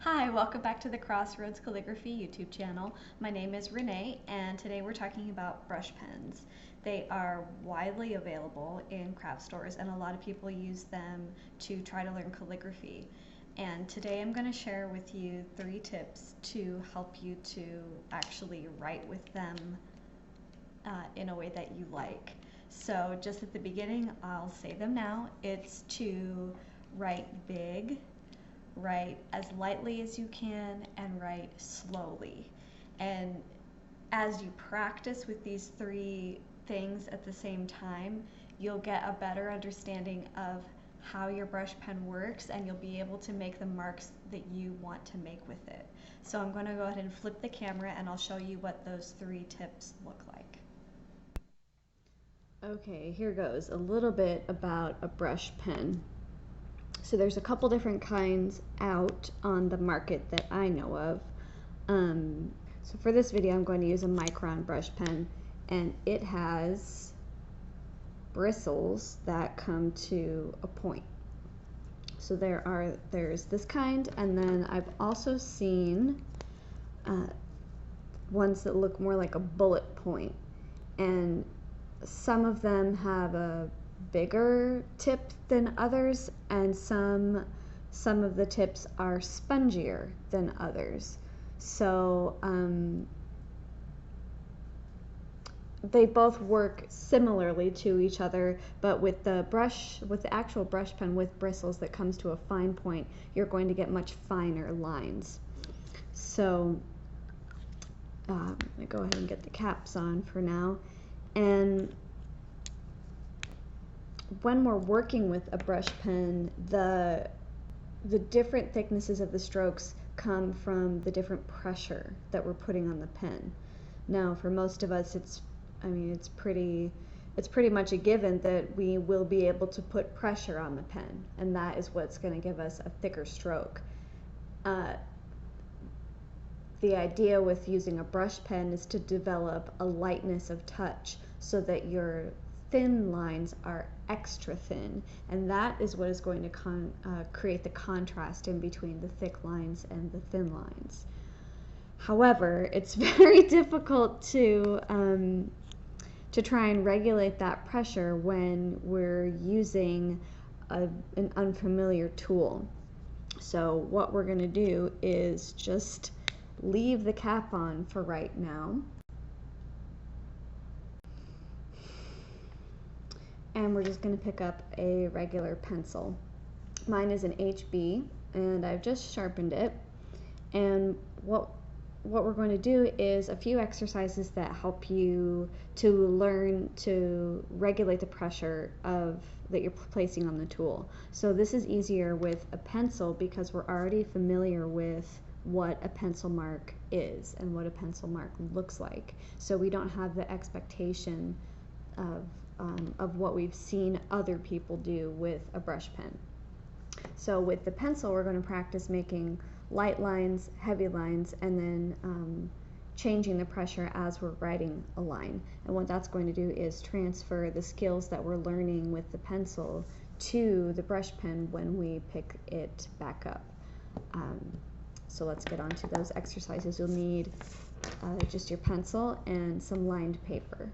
Hi, welcome back to the Crossroads Calligraphy YouTube channel. My name is Renee, and today we're talking about brush pens. They are widely available in craft stores, and a lot of people use them to try to learn calligraphy. And today I'm going to share with you 3 tips to help you to actually write with them in a way that you like. So just at the beginning, I'll say them now. It's to write big, write as lightly as you can, and write slowly. And as you practice with these 3 things at the same time, you'll get a better understanding of how your brush pen works, and you'll be able to make the marks that you want to make with it. So I'm going to go ahead and flip the camera and I'll show you what those 3 tips look like. Okay, here goes a little bit about a brush pen. So there's a couple different kinds out on the market that I know of. So for this video I'm going to use a micron brush pen, and it has bristles that come to a point. So there's this kind, and then I've also seen ones that look more like a bullet point, and some of them have a bigger tip than others, and some of the tips are spongier than others. So they both work similarly to each other, but with the actual brush pen with bristles that comes to a fine point, you're going to get much finer lines. So I'm gonna go ahead and get the caps on for now. And when we're working with a brush pen, the different thicknesses of the strokes come from the different pressure that we're putting on the pen. Now, for most of us, it's pretty much a given that we will be able to put pressure on the pen, and that is what's going to give us a thicker stroke. The idea with using a brush pen is to develop a lightness of touch so that your thin lines are extra thin, and that is what is going to create the contrast in between the thick lines and the thin lines. However, it's very difficult to try and regulate that pressure when we're using an unfamiliar tool. So what we're going to do is just leave the cap on for right now. And we're just going to pick up a regular pencil. Mine is an HB, and I've just sharpened it. And what we're going to do is a few exercises that help you to learn to regulate the pressure that you're placing on the tool. So this is easier with a pencil because we're already familiar with what a pencil mark is and what a pencil mark looks like. So we don't have the expectation of what we've seen other people do with a brush pen. So with the pencil, we're going to practice making light lines, heavy lines, and then changing the pressure as we're writing a line. And what that's going to do is transfer the skills that we're learning with the pencil to the brush pen when we pick it back up. So let's get on to those exercises. You'll need just your pencil and some lined paper.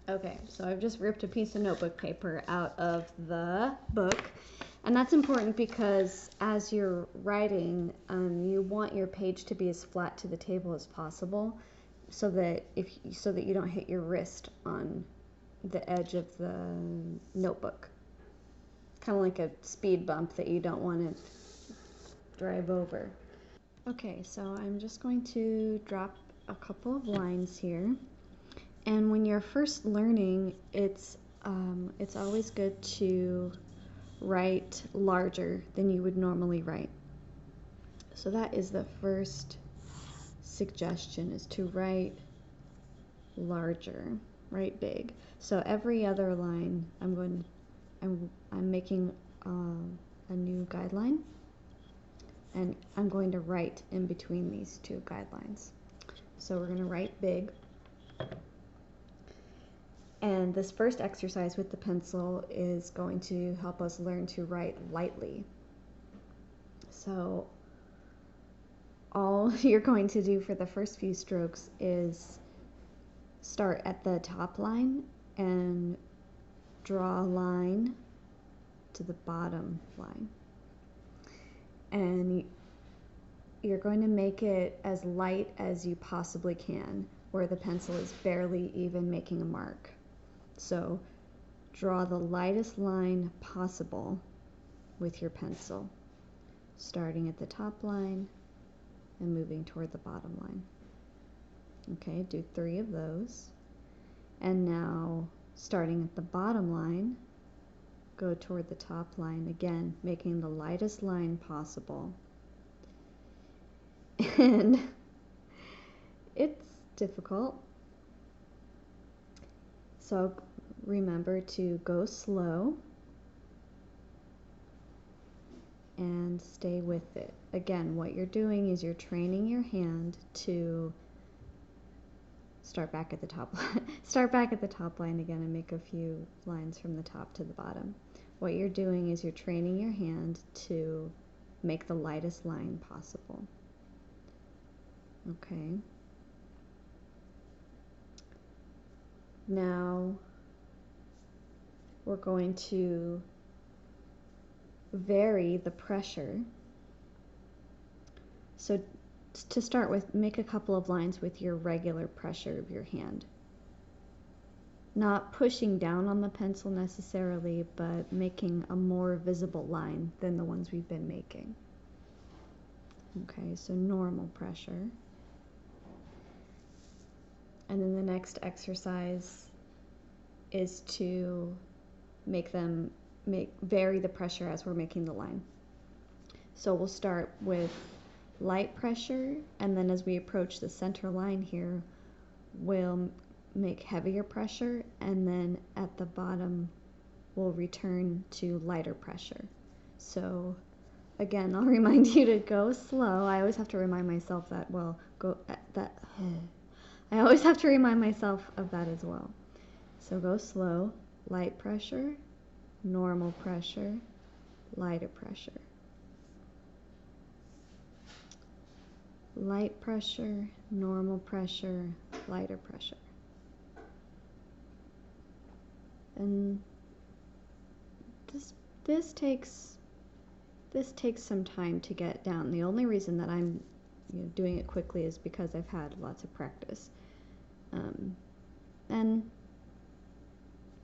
Okay, so I've just ripped a piece of notebook paper out of the book, and that's important because as you're writing, you want your page to be as flat to the table as possible, so that you don't hit your wrist on the edge of the notebook. Kind of like a speed bump that you don't want to drive over. Okay, so I'm just going to drop a couple of lines here. And when you're first learning, it's always good to write larger than you would normally write. So that is the first suggestion, is to write larger, write big. So every other line, I'm making a new guideline, and I'm going to write in between these 2 guidelines. So we're going to write big. And this first exercise with the pencil is going to help us learn to write lightly. So all you're going to do for the first few strokes is start at the top line and draw a line to the bottom line. And you're going to make it as light as you possibly can, where the pencil is barely even making a mark. So draw the lightest line possible with your pencil, starting at the top line and moving toward the bottom line. Okay, do 3 of those. And now, starting at the bottom line, go toward the top line again, making the lightest line possible. And it's difficult. So remember to go slow and stay with it. Again, what you're doing is you're training your hand to start back at the top line again and make a few lines from the top to the bottom. What you're doing is you're training your hand to make the lightest line possible. Okay. Now we're going to vary the pressure. So to start with, make a couple of lines with your regular pressure of your hand. Not pushing down on the pencil necessarily, but making a more visible line than the ones we've been making. Okay, so normal pressure. And then the next exercise is to vary the pressure as we're making the line. So we'll start with light pressure, and then as we approach the center line here, we'll make heavier pressure, and then at the bottom we'll return to lighter pressure. So again, I'll remind you to go slow. I always have to remind myself that, I always have to remind myself of that as well. So go slow, light pressure, normal pressure, lighter pressure. Light pressure, normal pressure, lighter pressure. And this takes some time to get down. The only reason that I'm doing it quickly is because I've had lots of practice. And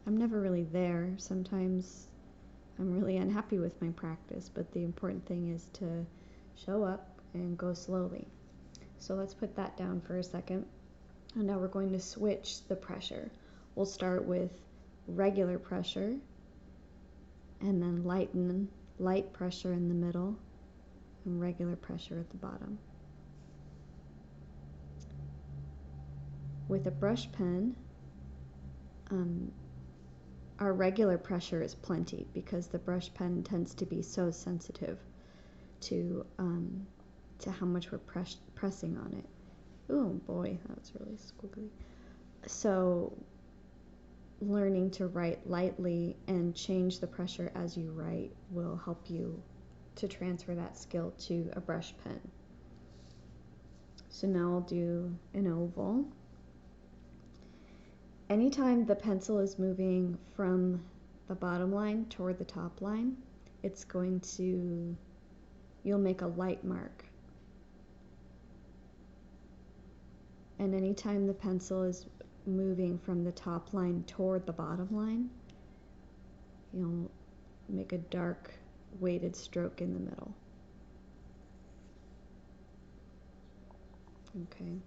I'm never really there. Sometimes I'm really unhappy with my practice, but the important thing is to show up and go slowly. So let's put that down for a second. And now we're going to switch the pressure. We'll start with regular pressure, and then light pressure in the middle, and regular pressure at the bottom. With a brush pen, our regular pressure is plenty because the brush pen tends to be so sensitive to how much we're pressing on it. Oh boy, that was really squiggly. So learning to write lightly and change the pressure as you write will help you to transfer that skill to a brush pen. So now I'll do an oval. Anytime the pencil is moving from the bottom line toward the top line, you'll make a light mark. And anytime the pencil is moving from the top line toward the bottom line, you'll make a dark weighted stroke in the middle. Okay.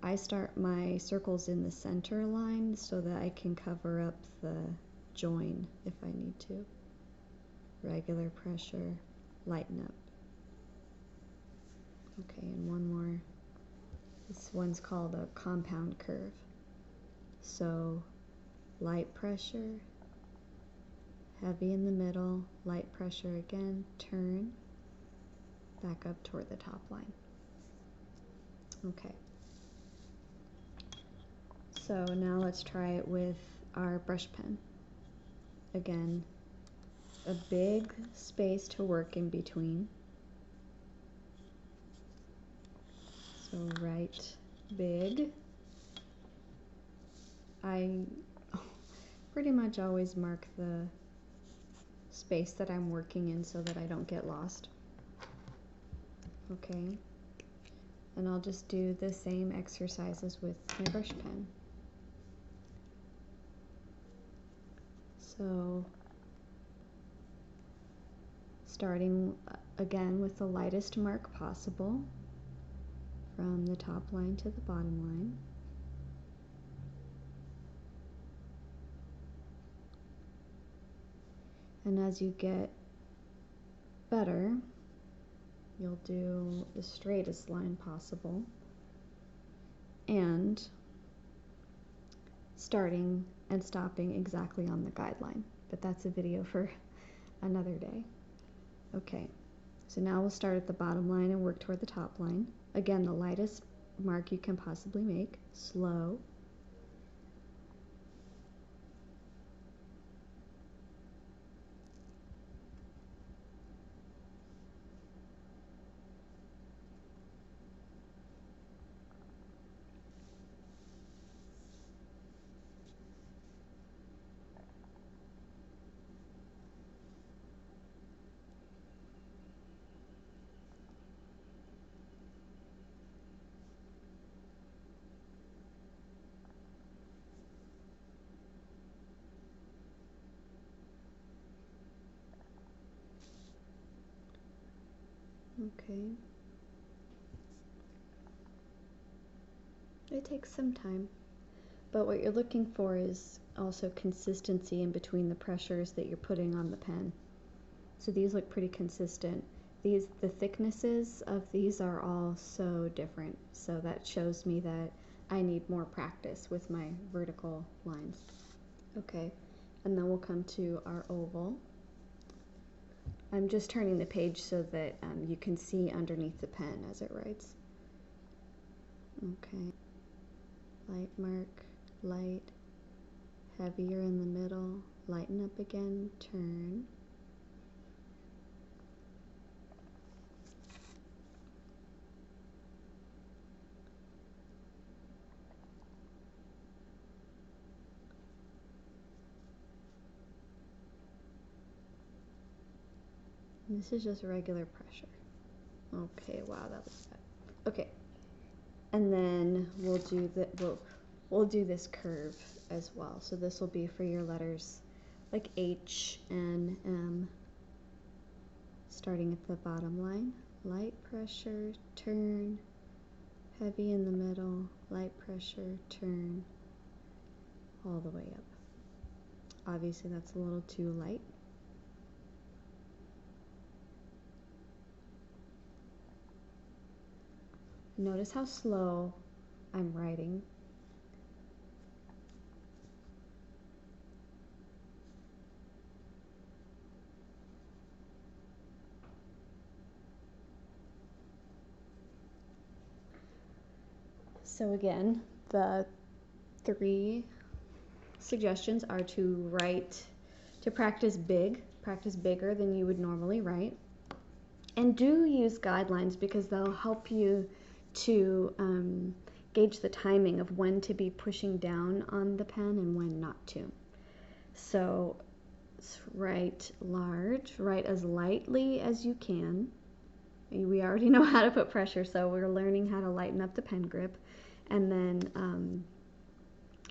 I start my circles in the center line so that I can cover up the join if I need to. Regular pressure, lighten up. Okay, and one more. This one's called a compound curve. So light pressure, heavy in the middle, light pressure again, turn, back up toward the top line. Okay. So now let's try it with our brush pen. Again, a big space to work in between. So write big. I pretty much always mark the space that I'm working in so that I don't get lost. Okay, and I'll just do the same exercises with my brush pen. So starting again with the lightest mark possible from the top line to the bottom line. And as you get better, you'll do the straightest line possible, and starting and stopping exactly on the guideline. But that's a video for another day. Okay, so now we'll start at the bottom line and work toward the top line. Again, the lightest mark you can possibly make, slow. Okay. It takes some time, but what you're looking for is also consistency in between the pressures that you're putting on the pen. So these look pretty consistent. The thicknesses of these are all so different, so that shows me that I need more practice with my vertical lines. Okay, and then we'll come to our oval. I'm just turning the page so that you can see underneath the pen as it writes. Okay, light mark, light, heavier in the middle, lighten up again, turn. And this is just regular pressure. Okay, wow, that was bad. Okay, and then we'll do this curve as well. So this will be for your letters like H, N, M. Starting at the bottom line, light pressure, turn, heavy in the middle, light pressure, turn, all the way up. Obviously that's a little too light. Notice how slow I'm writing. So again, the 3 suggestions are to practice bigger than you would normally write. And do use guidelines because they'll help you to gauge the timing of when to be pushing down on the pen and when not to. So write large, write as lightly as you can. We already know how to put pressure, so we're learning how to lighten up the pen grip. And then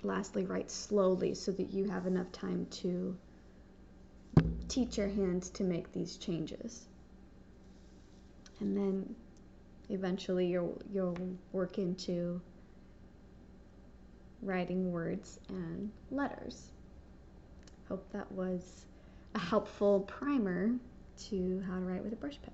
lastly, write slowly so that you have enough time to teach your hands to make these changes. And then eventually you'll work into writing words and letters. Hope that was a helpful primer to how to write with a brush pen.